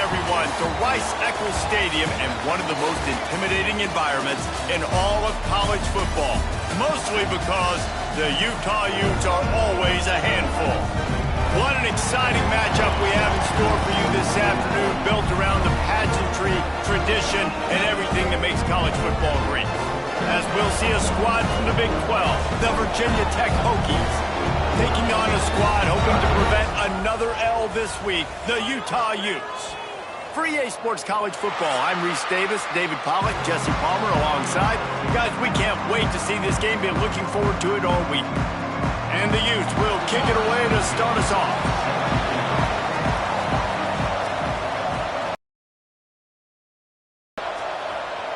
everyone, to Rice-Eccles Stadium and one of the most intimidating environments in all of college football, mostly because the Utah Utes are always a handful. What an exciting matchup we have in store for you this afternoon, built around the pageantry, tradition, and everything that makes college football great. As we'll see a squad from the Big 12, the Virginia Tech Hokies, taking on a squad hoping to prevent another L this week, the Utah Utes. For EA Sports College Football, I'm Reese Davis, David Pollack, Jesse Palmer alongside. Guys, we can't wait to see this game. Been looking forward to it all week. And the Utes will kick it away to start us off.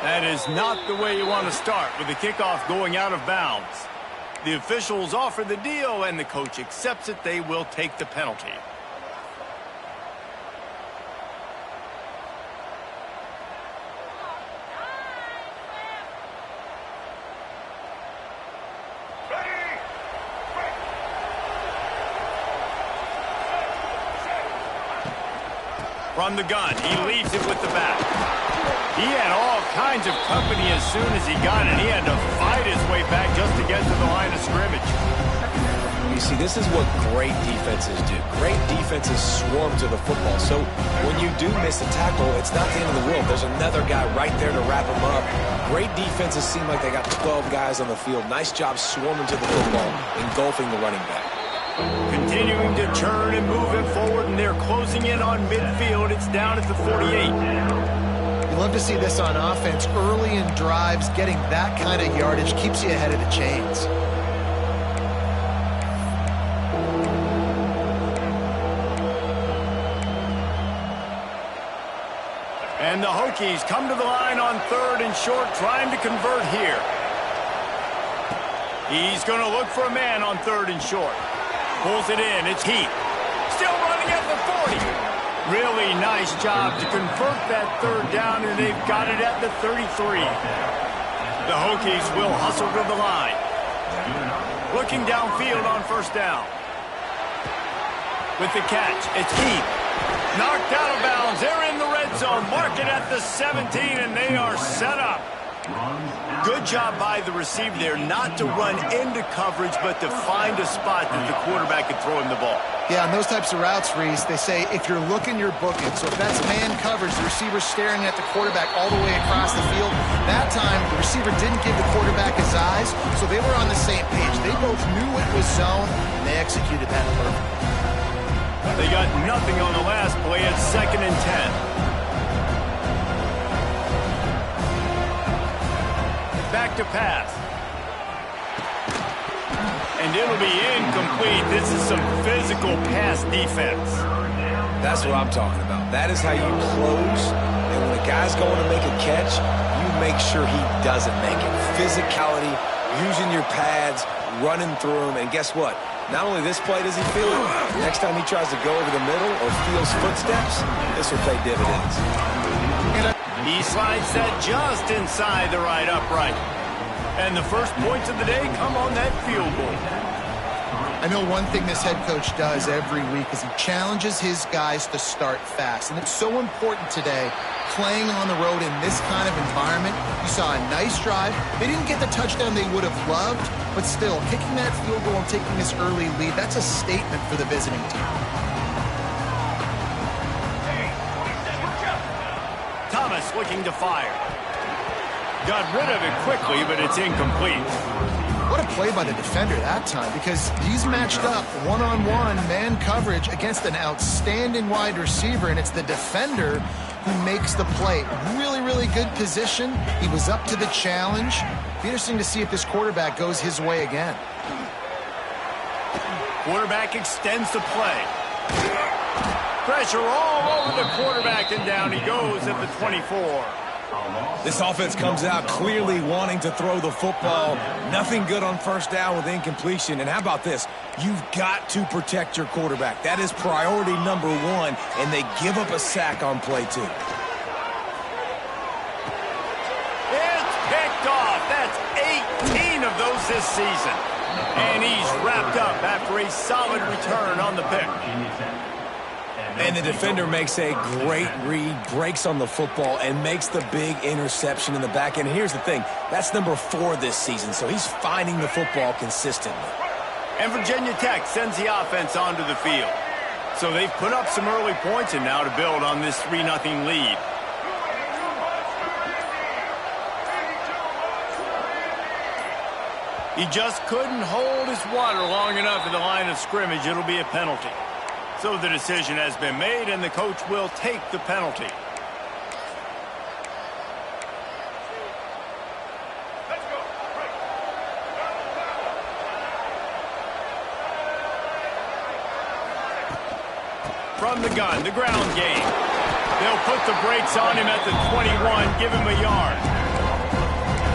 That is not the way you want to start, with the kickoff going out of bounds. The officials offer the deal, and the coach accepts it. They will take the penalty. From the gun, he leaves it with the back. He had all kinds of company as soon as he got it. He had to fight his way back just to get to the line of scrimmage. You see, this is what great defenses do. Great defenses swarm to the football. So when you do miss a tackle, it's not the end of the world. There's another guy right there to wrap him up. Great defenses seem like they got 12 guys on the field. Nice job swarming to the football, engulfing the running back. Continuing to turn and move it forward, and they're closing in on midfield. It's down at the 48. You love to see this on offense. Early in drives, getting that kind of yardage keeps you ahead of the chains. And the Hokies come to the line on 3rd and short, trying to convert here. He's going to look for a man on 3rd and short. Pulls it in. It's Heath. Still running at the 40. Really nice job to convert that 3rd down, and they've got it at the 33. The Hokies will hustle to the line. Looking downfield on 1st down. With the catch, it's Heath. Knocked out of bounds. They're in the red zone. Mark it at the 17, and they are set up. Good job by the receiver there, not to run into coverage, but to find a spot that the quarterback can throw him the ball. Yeah, on those types of routes, Reese, they say if you're looking, you're booking. So if that's man coverage, the receiver's staring at the quarterback all the way across the field. That time, the receiver didn't give the quarterback his eyes, so they were on the same page. They both knew it was zone, and they executed that perfectly. They got nothing on the last play at 2nd and 10. Back to pass. And it'll be incomplete. This is some physical pass defense. That's what I'm talking about. That is how you close. And when a guy's going to make a catch, you make sure he doesn't make it. Physicality, using your pads, running through him. And guess what? Not only this play does he feel it, next time he tries to go over the middle or feels footsteps, this will pay dividends. He slides that just inside the right upright. And the first points of the day come on that field goal. I know one thing this head coach does every week is he challenges his guys to start fast. And it's so important today, playing on the road in this kind of environment. You saw a nice drive. They didn't get the touchdown they would have loved, but still, kicking that field goal and taking this early lead, that's a statement for the visiting team. Thomas looking to fire. Got rid of it quickly, but it's incomplete. What a play by the defender that time, because he's matched up one-on-one man coverage against an outstanding wide receiver, and it's the defender who makes the play. Really, really good position. He was up to the challenge. Be interesting to see if this quarterback goes his way again. Quarterback extends the play. Pressure all over the quarterback, and down he goes at the 24. This offense comes out clearly wanting to throw the football. Nothing good on 1st down with incompletion. And how about this? You've got to protect your quarterback. That is priority number 1, and they give up a sack on play 2. It's picked off. That's 18 of those this season. And he's wrapped up after a solid return on the pick. And the defender makes a great read, breaks on the football, and makes the big interception in the back end. And here's the thing, that's number 4 this season, so he's finding the football consistently. And Virginia Tech sends the offense onto the field. So they've put up some early points and now to build on this 3-0 lead. He just couldn't hold his water long enough at the line of scrimmage. It'll be a penalty. So the decision has been made, and the coach will take the penalty. From the gun, the ground game. They'll put the brakes on him at the 21, give him a yard.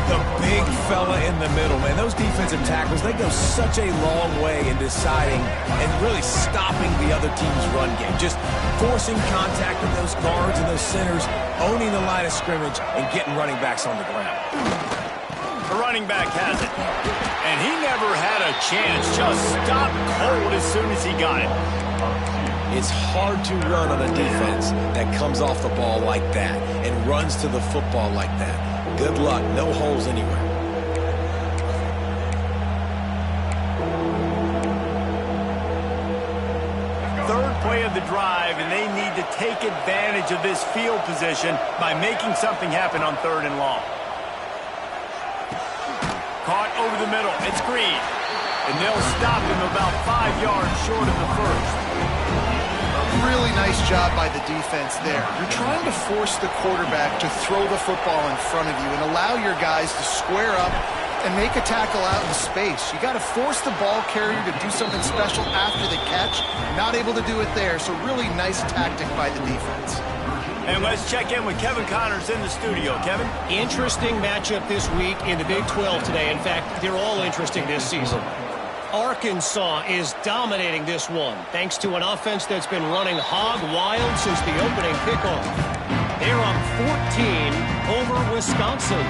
The big fella in the middle, man. Those defensive tackles, they go such a long way in deciding and really stopping the other team's run game. Just forcing contact with those guards and those centers, owning the line of scrimmage, and getting running backs on the ground. The running back has it. And he never had a chance. Just stopped cold as soon as he got it. It's hard to run on a defense that comes off the ball like that and runs to the football like that. Good luck. No holes anywhere. Third play of the drive, and they need to take advantage of this field position by making something happen on 3rd and long. Caught over the middle. It's Green. And they'll stop him about 5 yards short of the first. Really nice job by the defense there. You're trying to force the quarterback to throw the football in front of you and allow your guys to square up and make a tackle out in space. You got to force the ball carrier to do something special after the catch. Not able to do it there, so really nice tactic by the defense. And let's check in with Kevin Connors in the studio. Kevin? Interesting matchup this week in the Big 12 today. In fact, they're all interesting this season. Arkansas is dominating this one, thanks to an offense that's been running hog wild since the opening kickoff. They're up 14 over Wisconsin.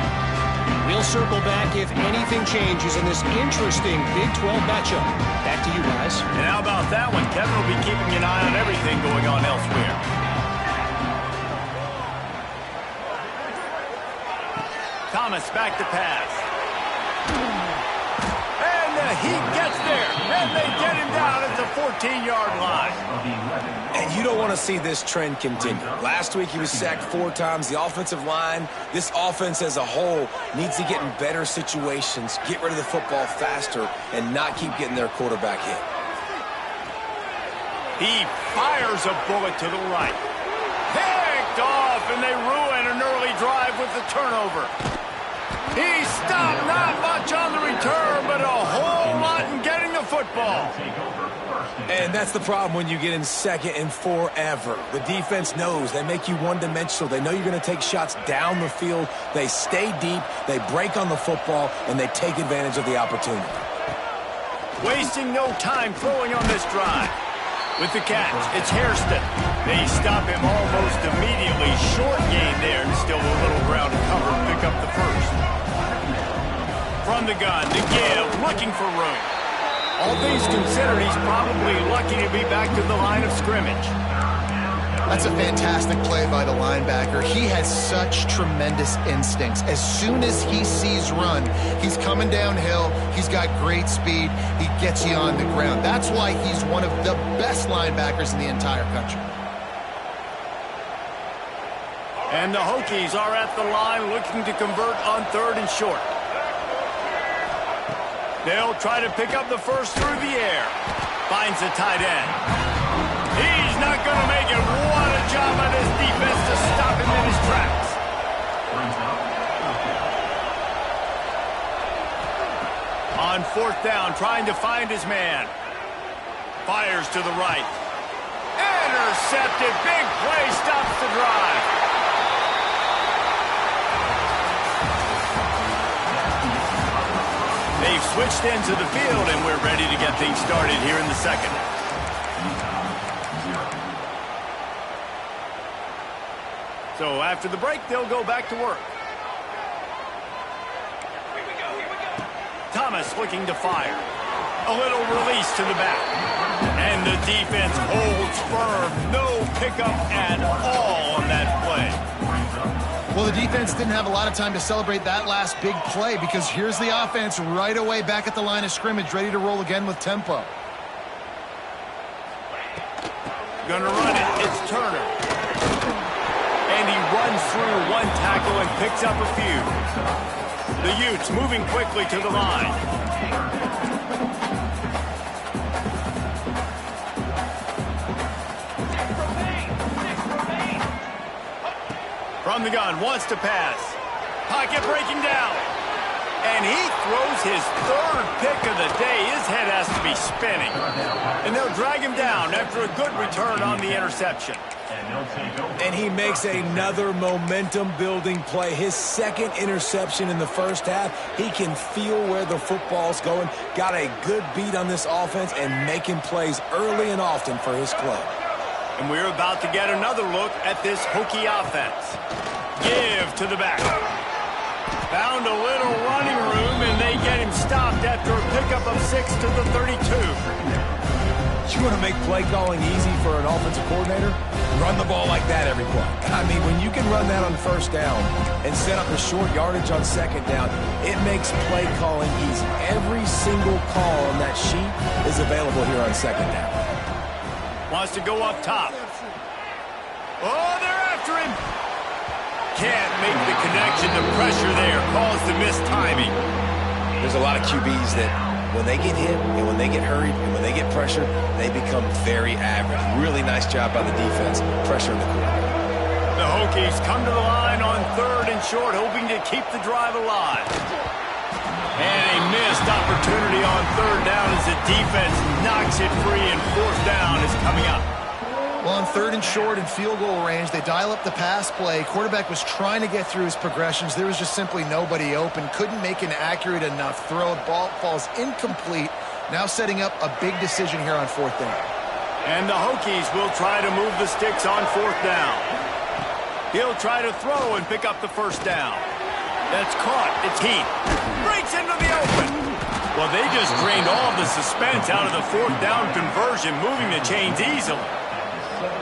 We'll circle back if anything changes in this interesting Big 12 matchup. Back to you guys. And how about that one? Kevin will be keeping an eye on everything going on elsewhere. Thomas back to pass. He gets there, and they get him down at the 14-yard line. And you don't want to see this trend continue. Last week he was sacked 4 times. The offensive line, this offense as a whole, needs to get in better situations, get rid of the football faster, and not keep getting their quarterback hit. He fires a bullet to the right. Picked off, and they ruin an early drive with the turnover. He stopped, not much on the return, but a whole lot in getting the football. And that's the problem when you get in 2nd and forever. The defense knows. They make you one-dimensional. They know you're going to take shots down the field. They stay deep, they break on the football, and they take advantage of the opportunity. Wasting no time throwing on this drive. With the catch, it's Hairston. They stop him almost immediately. Short gain there, and still a little ground to cover and pick up the first. From the gun, to give, looking for room. All things considered, he's probably lucky to be back to the line of scrimmage. That's a fantastic play by the linebacker. He has such tremendous instincts. As soon as he sees run, he's coming downhill. He's got great speed. He gets you on the ground. That's why he's one of the best linebackers in the entire country. And the Hokies are at the line looking to convert on 3rd and short. They'll try to pick up the first through the air. Finds a tight end. He's not going to make it. What a job by this defense to stop him in his tracks. On 4th down, trying to find his man. Fires to the right. Intercepted. Big play stops the drive. They've switched into the field, and we're ready to get things started here in the 2nd. So after the break, they'll go back to work. Thomas looking to fire. A little release to the back. And the defense holds firm. No pickup at all on that play. Well, the defense didn't have a lot of time to celebrate that last big play because here's the offense right away back at the line of scrimmage, ready to roll again with tempo. Gonna run it. It's Turner. And he runs through one tackle and picks up a few. The Utes moving quickly to the line. From the gun, wants to pass. Pocket breaking down. And he throws his third pick of the day. His head has to be spinning. And they'll drag him down after a good return on the interception. And he makes another momentum-building play. His second interception in the first half. He can feel where the football's going. Got a good beat on this offense and making plays early and often for his club. And we're about to get another look at this Hokie offense. Give to the back. Found a little running room, and they get him stopped after a pickup of 6 to the 32. You want to make play calling easy for an offensive coordinator? Run the ball like that every play. I mean, when you can run that on first down and set up a short yardage on second down, it makes play calling easy. Every single call on that sheet is available here on second down. Wants to go up top. Oh, they're after him. Can't make the connection. The pressure there caused the missed timing. There's a lot of QBs that when they get hit and when they get hurried and when they get pressured, they become very average. Really nice job by the defense pressuring the quarterback. The Hokies come to the line on 3rd and short, hoping to keep the drive alive. And a missed opportunity on 3rd down as the defense knocks it free, and 4th down is coming up. Well, on 3rd and short and field goal range, they dial up the pass play. Quarterback was trying to get through his progressions. There was just simply nobody open. Couldn't make an accurate enough throw. Ball falls incomplete. Now setting up a big decision here on 4th down. And the Hokies will try to move the sticks on 4th down. He'll try to throw and pick up the 1st down. That's caught. It's Heath. Breaks into the open. Well, they just drained all the suspense out of the 4th down conversion, moving the chains easily.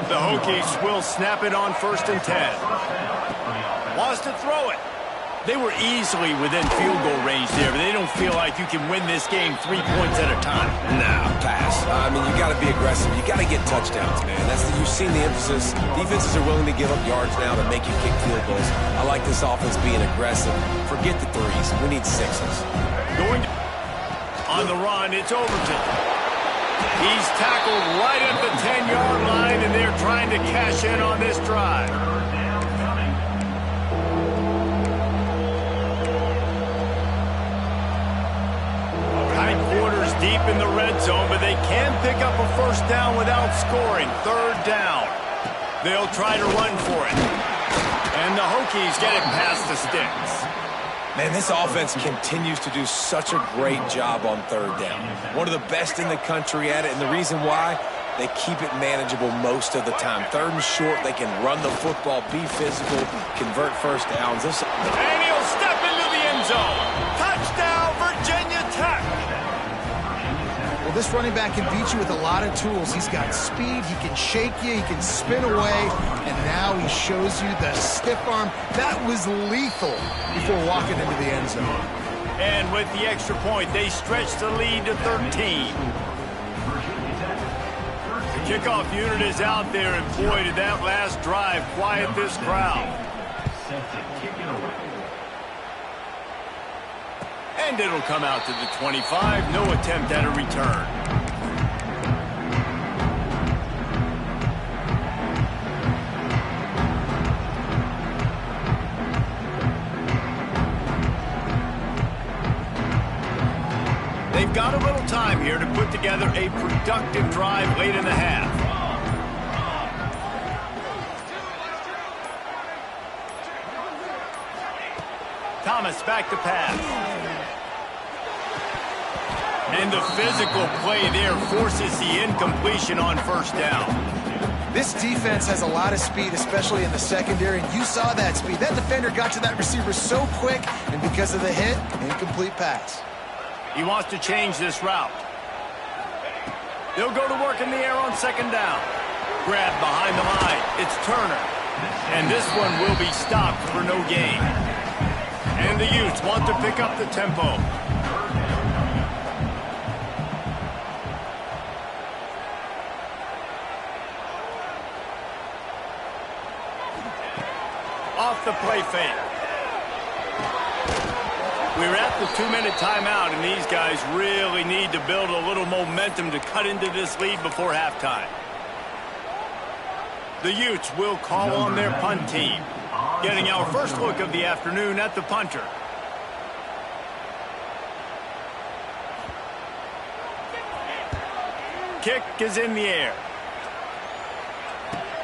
The Hokies will snap it on 1st and 10. Wants to throw it. They were easily within field goal range there, but they don't feel like you can win this game 3 points at a time. Nah, pass. I mean, you got to be aggressive. You got to get touchdowns, man. You've seen the emphasis. Defenses are willing to give up yards now to make you kick field goals. I like this offense being aggressive. Forget the 3s. We need 6s. Going on the run, it's Overton. He's tackled right at the 10-yard line, and they're trying to cash in on this drive. Tight quarters deep in the red zone, but they can pick up a 1st down without scoring. 3rd down. They'll try to run for it. And the Hokies get it past the sticks. Man, this offense continues to do such a great job on 3rd down. One of the best in the country at it, and the reason why, they keep it manageable most of the time. 3rd and short, they can run the football, be physical, convert 1st downs. And he'll step into the end zone. Touchdown, Virginia Tech. Well, this running back can beat you with a lot of tools. He's got speed, he can shake you, he can spin away, and now he shows you the stiff arm. That was lethal before walking into the end zone. And with the extra point, they stretch the lead to 13. The kickoff unit is out there, and boy, did that last drive quiet this crowd. And it'll come out to the 25. No attempt at a return. They've got a little time here to put together a productive drive late in the half. Thomas back to pass. And the physical play there forces the incompletion on 1st down. This defense has a lot of speed, especially in the secondary, and you saw that speed. That defender got to that receiver so quick, and because of the hit, incomplete pass. He wants to change this route. They'll go to work in the air on second down. Grab behind the line. It's Turner. And this one will be stopped for no gain. And the Utes want to pick up the tempo. Off the play fake. We're at the 2-minute timeout, and these guys really need to build a little momentum to cut into this lead before halftime. The Utes will call on their punt team. Getting our first look of the afternoon at the punter. Kick is in the air.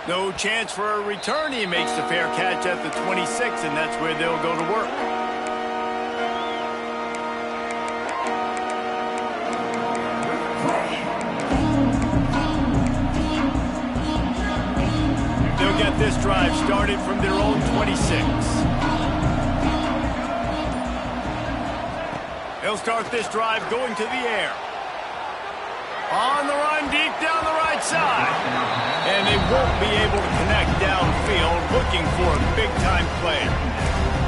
No chance for a return. He makes the fair catch at the 26, and that's where they'll go to work. They'll get this drive started from their own 26. They'll start this drive going to the air. On the run, deep down the right side. And they won't be able to connect downfield, looking for a big-time play.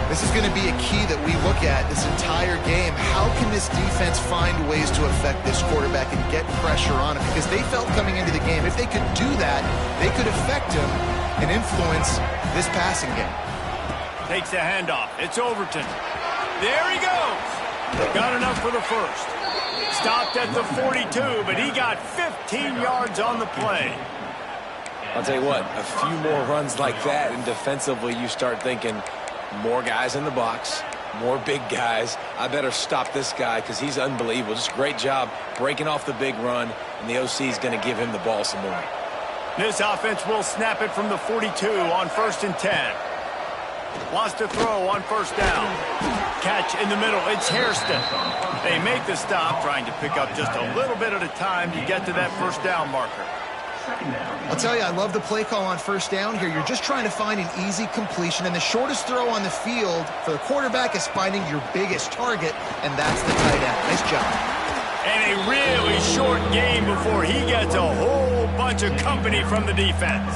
This is going to be a key that we look at this entire game. How can this defense find ways to affect this quarterback and get pressure on him? Because they felt coming into the game, if they could do that, they could affect him and influence this passing game. Takes the handoff. It's Overton. There he goes. Got enough for the first. Stopped at the 42, but he got 15 yards on the play. I'll tell you what, a few more runs like that, and defensively you start thinking more guys in the box, more big guys. I better stop this guy because he's unbelievable. Just great job breaking off the big run, and the OC is going to give him the ball some more. This offense will snap it from the 42 on 1st and 10. Wants to throw on first down. Catch in the middle. It's Hairston. They make the stop, trying to pick up just a little bit at a time to get to that first down marker. I'll tell you, I love the play call on first down here. You're just trying to find an easy completion, and the shortest throw on the field for the quarterback is finding your biggest target, and that's the tight end. Nice job. And a really short game before he gets a whole bunch of company from the defense.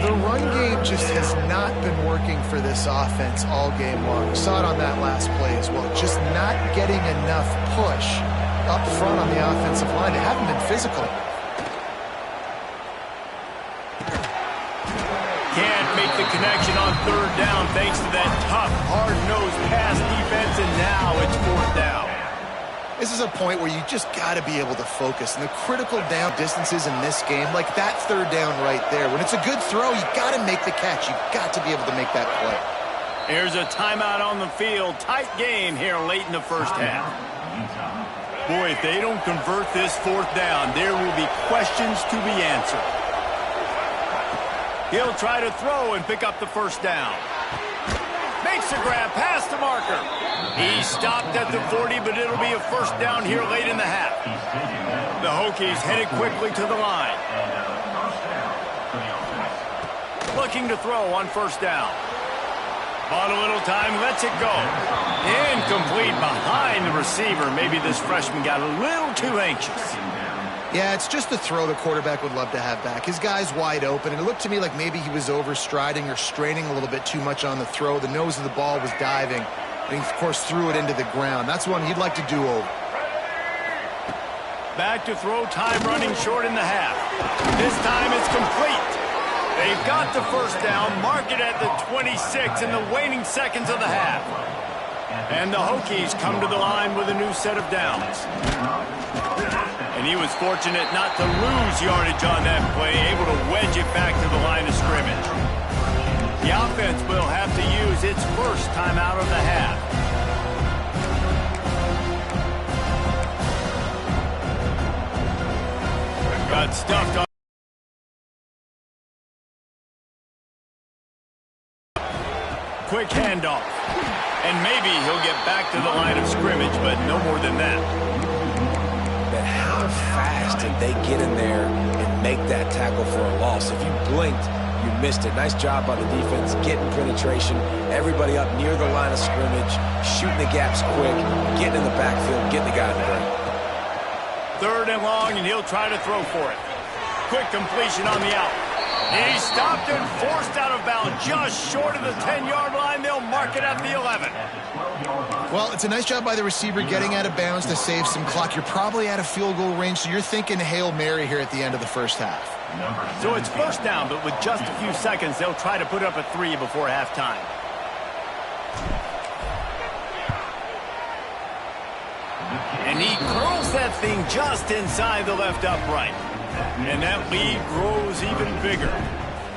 The run game just has not been working for this offense all game long. We saw it on that last play as well. Just not getting enough push up front on the offensive line. They haven't been physical. Can't make the connection on third down thanks to that tough, hard-nosed pass defense, and now it's fourth down. This is a point where you just got to be able to focus. And the critical down distances in this game, like that third down right there, when it's a good throw, you got to make the catch. You got to be able to make that play. Here's a timeout on the field. Tight game here late in the first half. Boy, if they don't convert this fourth down, there will be questions to be answered. He'll try to throw and pick up the first down. Makes a grab past the marker. He stopped at the 40, but it'll be a first down here late in the half. The Hokies headed quickly to the line. Looking to throw on first down. Bought a little time, lets it go. Incomplete behind the receiver. Maybe this freshman got a little too anxious. Yeah, it's just a throw the quarterback would love to have back. His guy's wide open, and it looked to me like maybe he was overstriding or straining a little bit too much on the throw. The nose of the ball was diving, and he, of course, threw it into the ground. That's one he'd like to do over. Back to throw, time running short in the half. This time it's complete. They've got the first down, mark it at the 26 in the waning seconds of the half. And the Hokies come to the line with a new set of downs. And he was fortunate not to lose yardage on that play, able to wedge it back to the line of scrimmage. The offense will have to use its first timeout of the half. Got stuffed on. Quick handoff. And maybe he'll get back to the line of scrimmage, but no more than that. But how fast did they get in there and make that tackle for a loss? If you blinked, you missed it. Nice job by the defense, getting penetration. Everybody up near the line of scrimmage, shooting the gaps quick, getting in the backfield, getting the guy in the break. 3rd and long, and he'll try to throw for it. Quick completion on the out. He's stopped and forced out of bounds just short of the 10-yard line. They'll mark it at the 11. Well, it's a nice job by the receiver getting out of bounds to save some clock. You're probably out of field goal range, so you're thinking Hail Mary here at the end of the first half. So it's 1st down, but with just a few seconds, they'll try to put up a 3 before halftime. And he curls that thing just inside the left upright. And that lead grows even bigger.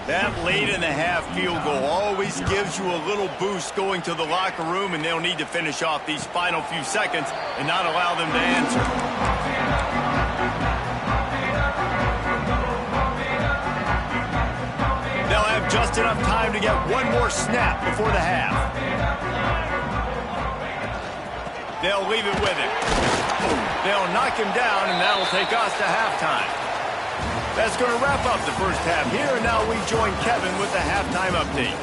That late-in-the-half field goal always gives you a little boost going to the locker room, and they'll need to finish off these final few seconds and not allow them to answer. They'll have just enough time to get one more snap before the half. They'll leave it with him. They'll knock him down, and that'll take us to halftime. That's going to wrap up the first half here, and now we join Kevin with the halftime update.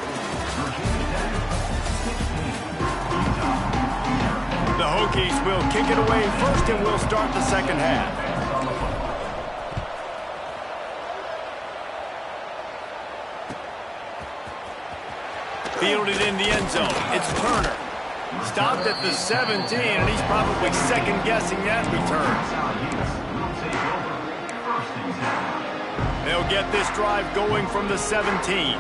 The Hokies will kick it away first, and we'll start the second half. Fielded in the end zone. It's Turner. Stopped at the 17, and he's probably second-guessing that return. They'll get this drive going from the 17.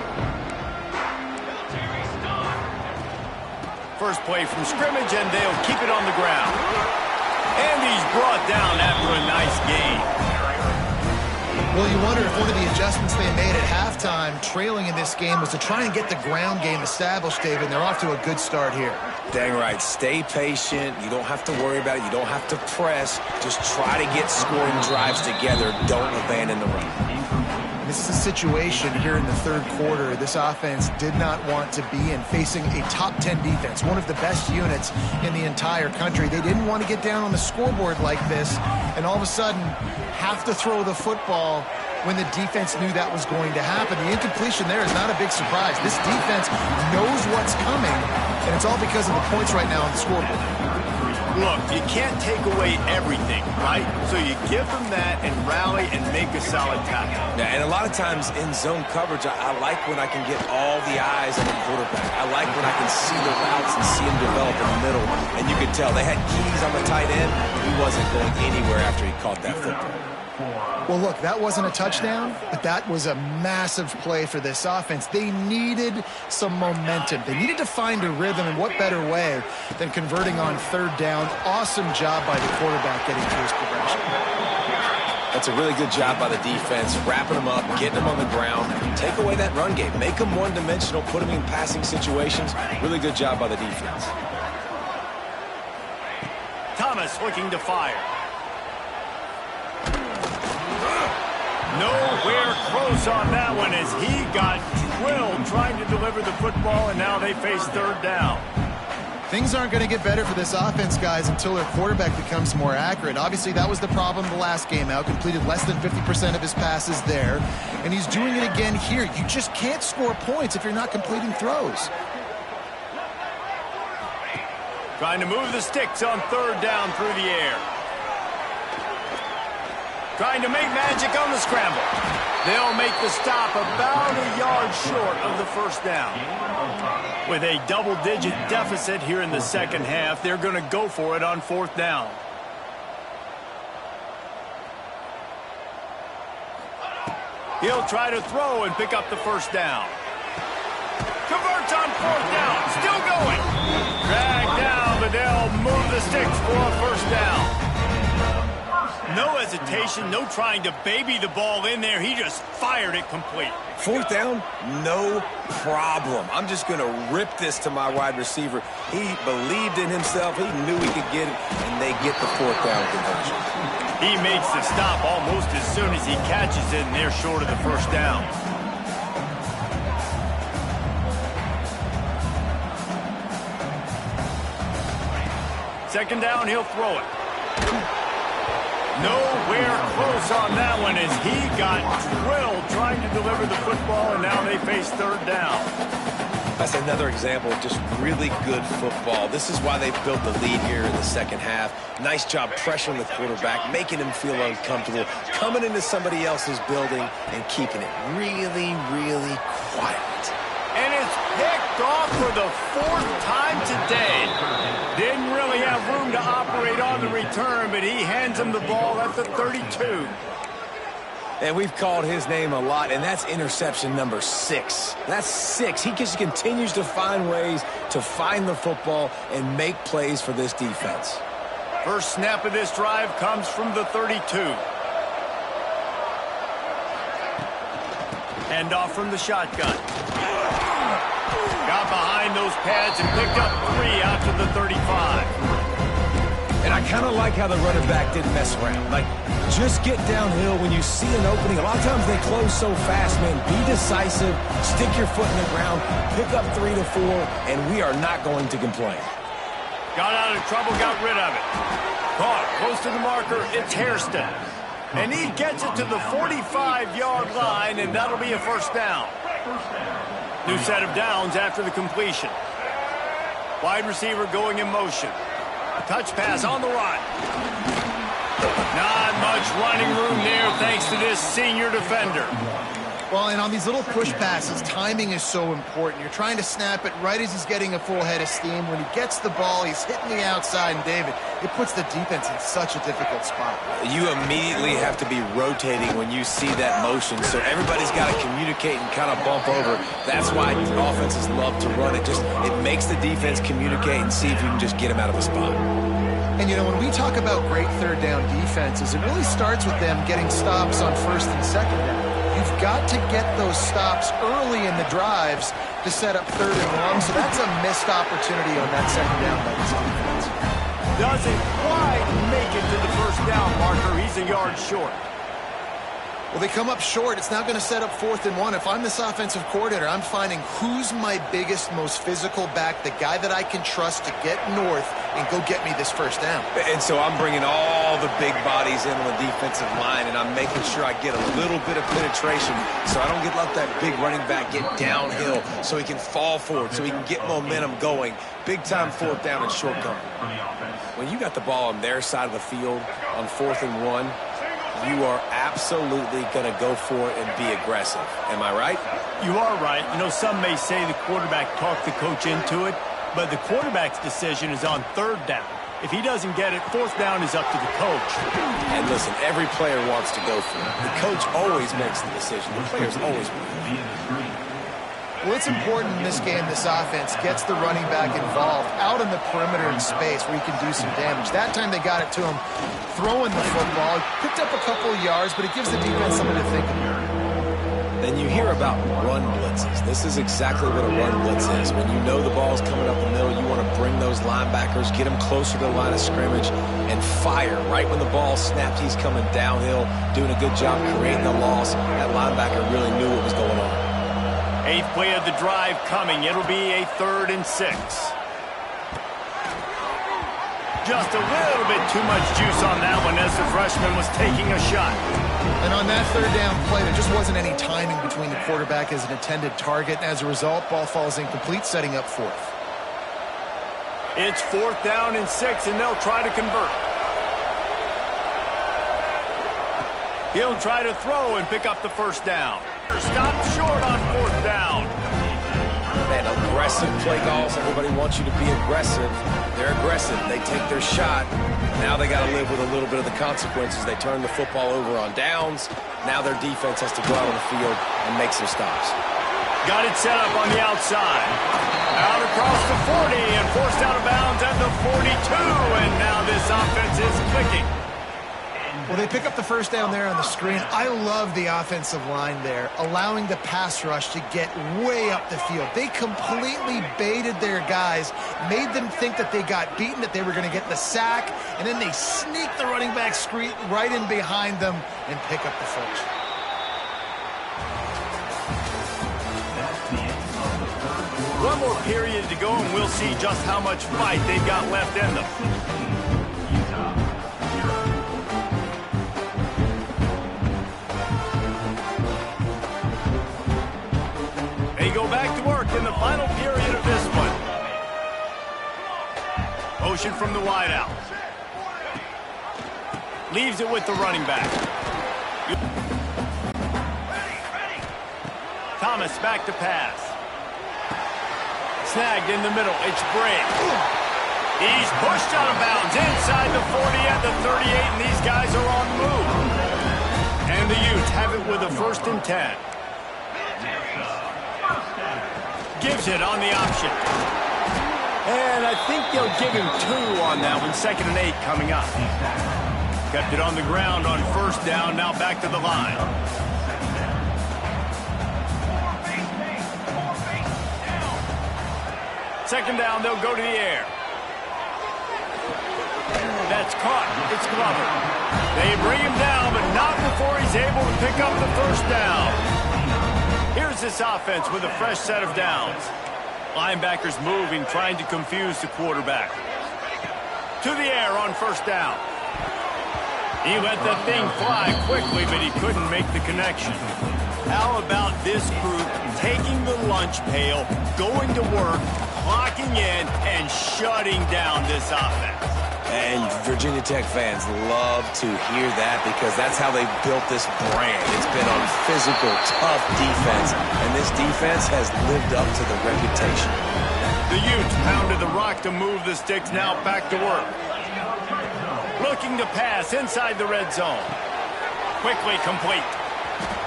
First play from scrimmage, and they'll keep it on the ground. And he's brought down after a nice gain. Well, you wonder if one of the adjustments they made at halftime, trailing in this game, was to try and get the ground game established, David, and they're off to a good start here. Dang right. Stay patient. You don't have to worry about it. You don't have to press. Just try to get scoring drives together. Don't abandon the run. This is a situation here in the 3rd quarter this offense did not want to be in, facing a top 10 defense, one of the best units in the entire country. They didn't want to get down on the scoreboard like this and all of a sudden have to throw the football when the defense knew that was going to happen. The incompletion there is not a big surprise. This defense knows what's coming, and it's all because of the points right now on the scoreboard. Look, you can't take away everything, right? So you give them that and rally and make a solid tackle. Yeah, and a lot of times in zone coverage, I like when I can get all the eyes on the quarterback. I like when I can see the routes and see him develop in the middle. And you could tell they had keys on the tight end. He wasn't going anywhere after he caught that football. Well, look, that wasn't a touchdown, but that was a massive play for this offense. They needed some momentum. They needed to find a rhythm, and what better way than converting on 3rd down. Awesome job by the quarterback getting to his progression. That's a really good job by the defense, wrapping them up, getting them on the ground. Take away that run game. Make them one-dimensional, put them in passing situations. Really good job by the defense. Thomas looking to fire. Nowhere close on that one as he got drilled trying to deliver the football, and now they face 3rd down. Things aren't going to get better for this offense, guys, until their quarterback becomes more accurate. Obviously, that was the problem the last game out. Completed less than 50% of his passes there, and he's doing it again here. You just can't score points if you're not completing throws. Trying to move the sticks on 3rd down through the air. Trying to make magic on the scramble. They'll make the stop about a yard short of the 1st down. With a double-digit deficit here in the second half, they're going to go for it on 4th down. He'll try to throw and pick up the 1st down. Converts on 4th down. Still going. Dragged down, but they'll move the sticks for a 1st down. No hesitation, no trying to baby the ball in there. He just fired it complete. 4th down, no problem. I'm just going to rip this to my wide receiver. He believed in himself. He knew he could get it, and they get the 4th down conversion. He makes the stop almost as soon as he catches it, and they're short of the 1st down. Second down, he'll throw it. Nowhere close on that one as he got drilled trying to deliver the football, and now they face 3rd down. That's another example of just really good football. This is why they built the lead here in the second half. Nice job pressuring the quarterback, making him feel uncomfortable, coming into somebody else's building and keeping it really, really quiet. And it's picked off for the 4th time today. Didn't really have room to operate on the return, but he hands him the ball at the 32. And we've called his name a lot, and that's interception number 6. That's 6. He just continues to find ways to find the football and make plays for this defense. First snap of this drive comes from the 32. Hand off from the shotgun. Got behind those pads and picked up 3 out to the 35. And I kind of like how the running back didn't mess around. Like, just get downhill when you see an opening. A lot of times they close so fast, man. Be decisive, stick your foot in the ground, pick up 3 to 4, and we are not going to complain. Got out of trouble, got rid of it. Caught close to the marker, it's Hairston. And he gets it to the 45-yard line, and that'll be a first down. New set of downs after the completion. Wide receiver going in motion. Touch pass on the run. Not much running room there thanks to this senior defender. Well, and on these little push passes, timing is so important. You're trying to snap it right as he's getting a full head of steam. When he gets the ball, he's hitting the outside, and David, it puts the defense in such a difficult spot. You immediately have to be rotating when you see that motion, so everybody's got to communicate and kind of bump over. That's why offenses love to run it. It makes the defense communicate and see if you can just get him out of a spot. And, you know, when we talk about great third down defenses, it really starts with them getting stops on first and second down. You've got to get those stops early in the drives to set up third and long, so that's a missed opportunity on that second down by this defense. Doesn't quite make it to the first down marker. He's a yard short. Well, they come up short. It's now going to set up 4th and 1. If I'm this offensive coordinator, I'm finding who's my biggest, most physical back, the guy that I can trust to get north and go get me this first down. And so I'm bringing all the big bodies in on the defensive line, and I'm making sure I get a little bit of penetration so I don't let that big running back get downhill so he can fall forward, so he can get momentum going. Big-time 4th down and short cover. When you got the ball on their side of the field on 4th and 1, you are absolutely going to go for it and be aggressive. Am I right? You are right. You know, some may say the quarterback talked the coach into it, but the quarterback's decision is on 3rd down. If he doesn't get it, 4th down is up to the coach. And listen, every player wants to go for it. The coach always makes the decision. The players always make it. Well, it's important in this game this offense gets the running back involved out in the perimeter in space where he can do some damage. That time they got it to him throwing the football. He picked up a couple of yards, but it gives the defense something to think about. Then you hear about run blitzes. This is exactly what a run blitz is. When you know the ball's coming up the middle, you want to bring those linebackers, get them closer to the line of scrimmage, and fire. Right when the ball snapped, he's coming downhill, doing a good job creating the loss. That linebacker really knew what was going on. 8th play of the drive coming. It'll be a 3rd and 6. Just a little bit too much juice on that one as the freshman was taking a shot. And on that 3rd down play, there just wasn't any timing between the quarterback as an intended target. And as a result, ball falls incomplete, setting up 4th. It's 4th down and 6, and they'll try to convert. He'll try to throw and pick up the first down. Stopped short on 4th down. Man, aggressive play calls. Everybody wants you to be aggressive. They're aggressive. They take their shot. Now they got to live with a little bit of the consequences. They turn the football over on downs. Now their defense has to go out on the field and make some stops. Got it set up on the outside. Out across the 40 and forced out of bounds at the 42. And now this offense is clicking. Well, they pick up the first down there on the screen. I love the offensive line there, allowing the pass rush to get way up the field. They completely baited their guys, made them think that they got beaten, that they were going to get the sack, and then they sneak the running back screen right in behind them and pick up the first. One more period to go, and we'll see just how much fight they've got left in them. They go back to work impact in the final period of this one. Motion from the wideout. Leaves it with the running back. Thomas back to pass. Snagged in the middle. It's Bray. He's pushed out of bounds inside the 40 at the 38, and these guys are on the move. And the Utes have it with a 1st and 10. Gives it on the option. And I think they'll give him 2 on that one. 2nd and 8 coming up. Kept it on the ground on 1st down. Now back to the line. Second down, they'll go to the air. That's caught. It's Glover. They bring him down, but not before he's able to pick up the 1st down. Here's this offense with a fresh set of downs. Linebackers moving, trying to confuse the quarterback. To the air on 1st down. He let the thing fly quickly, but he couldn't make the connection. How about this group taking the lunch pail, going to work, clocking in, and shutting down this offense? And Virginia Tech fans love to hear that because that's how they built this brand. It's been on physical, tough defense, and this defense has lived up to the reputation. The Utes pounded the rock to move the sticks, now back to work. Looking to pass inside the red zone. Quickly complete.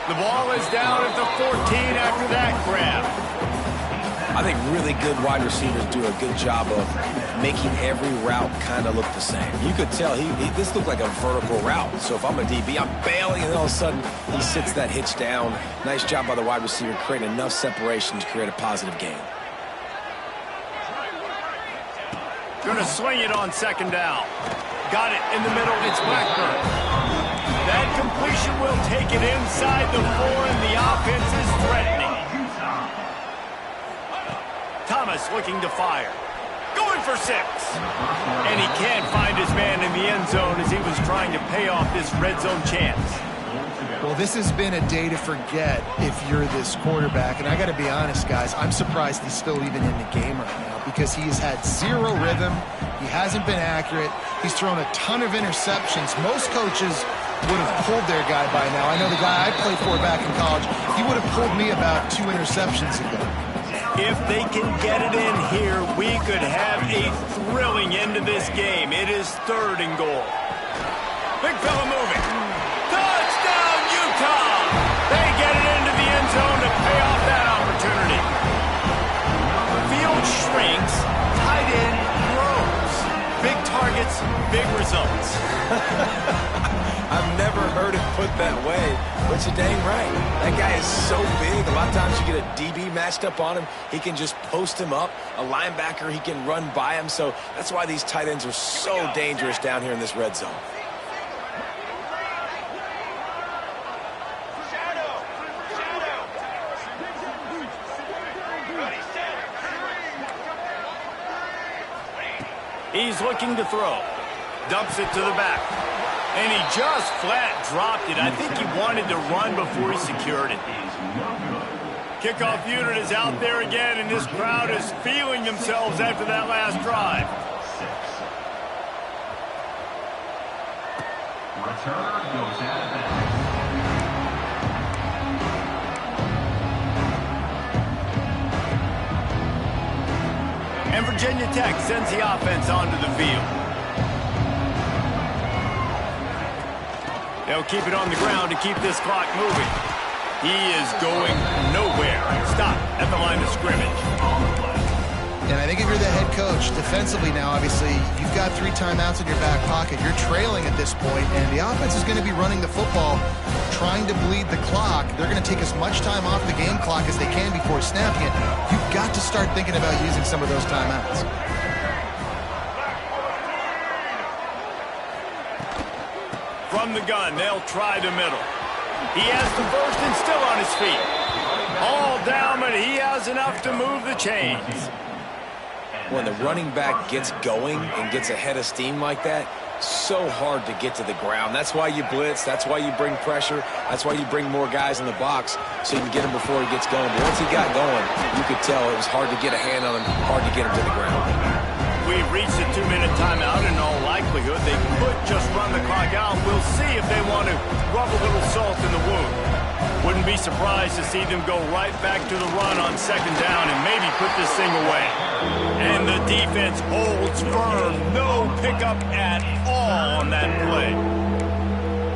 The ball is down at the 14 after that grab. I think really good wide receivers do a good job of making every route kind of look the same. You could tell this looked like a vertical route. So if I'm a DB, I'm bailing, and then all of a sudden he sits that hitch down. Nice job by the wide receiver creating enough separation to create a positive gain. Going to swing it on 2nd down. Got it in the middle. It's Blackburn. That completion will take it inside the 4, and the offense is threatening. Thomas looking to fire. Going for 6. And he can't find his man in the end zone as he was trying to pay off this red zone chance. Well, this has been a day to forget if you're this quarterback. And I got to be honest, guys, I'm surprised he's still even in the game right now because he has had 0 rhythm. He hasn't been accurate. He's thrown a ton of interceptions. Most coaches would have pulled their guy by now. I know the guy I played for back in college, he would have pulled me about 2 interceptions ago. If they can get it in here, we could have a thrilling end to this game. It is 3rd and goal. Big fella moving. Touchdown, Utah! They get it into the end zone to pay off that opportunity. Field shrinks, tight end grows. Big targets, big results. I've never heard it put that way, but you're dang right. That guy is so big. A lot of times you get a DB matched up on him. He can just post him up. A linebacker, he can run by him. So that's why these tight ends are so dangerous down here in this red zone. He's looking to throw. Dumps it to the back. And he just flat dropped it. I think he wanted to run before he secured it. Kickoff unit is out there again, and this crowd is feeling themselves after that last drive. Returner goes out of bounds. And Virginia Tech sends the offense onto the field. They'll keep it on the ground to keep this clock moving. He is going nowhere. Stop at the line of scrimmage. And I think if you're the head coach, defensively now, obviously, you've got 3 timeouts in your back pocket. You're trailing at this point, and the offense is going to be running the football, trying to bleed the clock. They're going to take as much time off the game clock as they can before snapping it. You've got to start thinking about using some of those timeouts. From the gun, they'll try the middle. He has the first and still on his feet. All down, but he has enough to move the chains. when the running back gets going and gets ahead of steam like that, so hard to get to the ground. That's why you blitz. That's why you bring pressure. That's why you bring more guys in the box so you can get him before he gets going. But once he got going, you could tell it was hard to get a hand on him, hard to get him to the ground. We've reached a 2-minute timeout. In all likelihood, they could just run the clock out. We'll see if they want to rub a little salt in the wound. Wouldn't be surprised to see them go right back to the run on second down and maybe put this thing away. And the defense holds firm. No pickup at all on that play.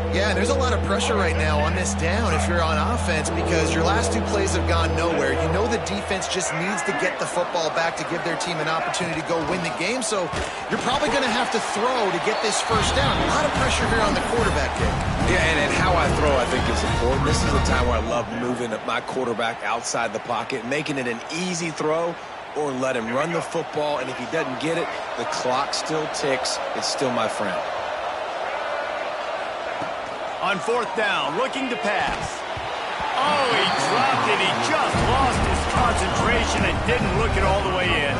Yeah, and there's a lot of pressure right now on this down if you're on offense because your last 2 plays have gone nowhere. You know the defense just needs to get the football back to give their team an opportunity to go win the game, so you're probably going to have to throw to get this first down. A lot of pressure here on the quarterback, Dick. Yeah, and how I throw, I think, is important. This is a time where I love moving my quarterback outside the pocket, making it an easy throw, or let him run the football, and if he doesn't get it, the clock still ticks. It's still my friend. On fourth down, looking to pass. Oh, he dropped it. He just lost his concentration and didn't look it all the way in.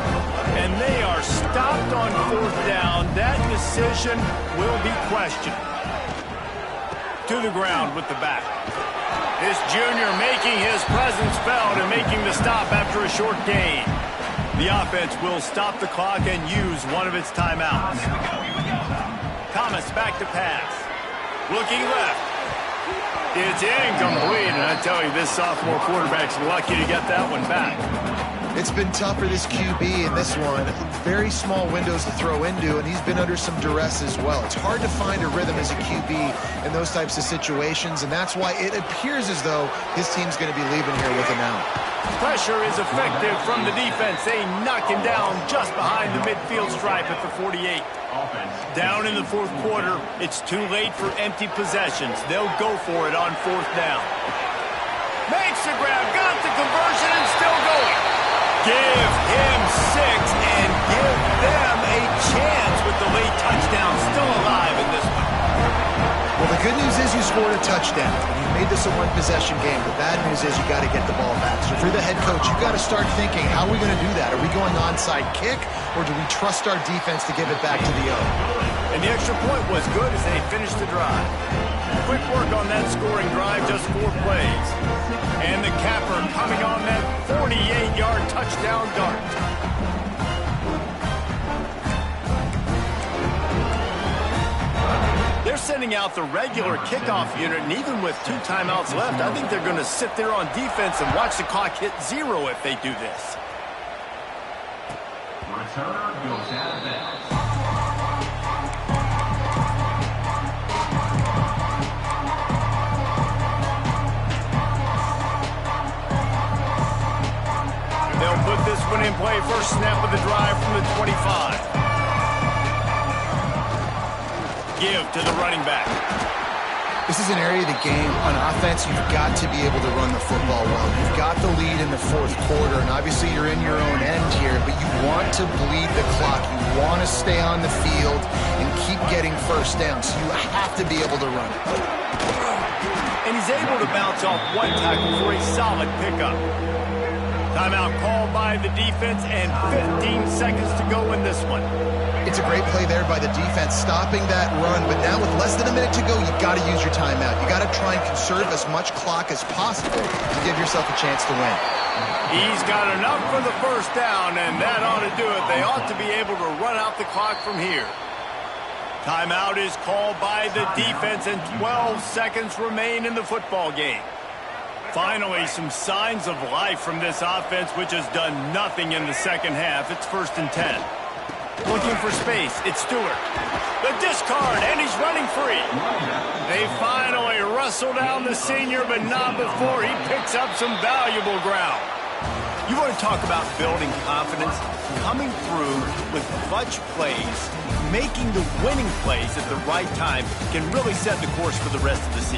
And they are stopped on fourth down. That decision will be questioned. To the ground with the back. This junior making his presence felt and making the stop after a short gain. The offense will stop the clock and use one of its timeouts. Thomas back to pass. Looking left. It's incomplete, and I tell you, this sophomore quarterback's lucky to get that one back. It's been tough for this QB in this one. Very small windows to throw into, and he's been under some duress as well. It's hard to find a rhythm as a QB in those types of situations, and that's why it appears as though his team's going to be leaving here with him out. Pressure is effective from the defense. They knock him down just behind the midfield stripe at the 48. Down in the fourth quarter, it's too late for empty possessions. They'll go for it on fourth down. Makes the grab, got the conversion, and still going. Give him 6 and give them a chance with the late touchdown. Still alive in this one. Well, the good news is you scored a touchdown. You made this a one-possession game. The bad news is you got to get the ball back. So for the head coach, you got to start thinking, how are we going to do that? Are we going onside kick, or do we trust our defense to give it back to the O? And the extra point was good as they finished the drive. Quick work on that scoring drive, just 4 plays. And the capper coming on that 48-yard touchdown dart. They're sending out the regular kickoff unit, and even with 2 timeouts left, I think they're going to sit there on defense and watch the clock hit 0 if they do this. Returner goes out of bounds. They'll put this one in play. First snap of the drive from the 25. Give to the running back. This is an area of the game on offense you've got to be able to run the football well. You've got the lead in the fourth quarter, and obviously you're in your own end here, but you want to bleed the clock. You want to stay on the field and keep getting first down, so you have to be able to run it. And he's able to bounce off 1 tackle for a solid pickup. Timeout called by the defense and 15 seconds to go in this one. It's a great play there by the defense, stopping that run, but now with less than a minute to go, you've got to use your timeout. You've got to try and conserve as much clock as possible to give yourself a chance to win. He's got enough for the first down, and that ought to do it. They ought to be able to run out the clock from here. Timeout is called by the defense, and 12 seconds remain in the football game. Finally, some signs of life from this offense, which has done nothing in the second half. It's 1st and 10. Looking for space. It's Stewart. The discard, and he's running free. They finally wrestle down the senior, but not before he picks up some valuable ground. You want to talk about building confidence? Coming through with clutch plays, making the winning plays at the right time can really set the course for the rest of the season.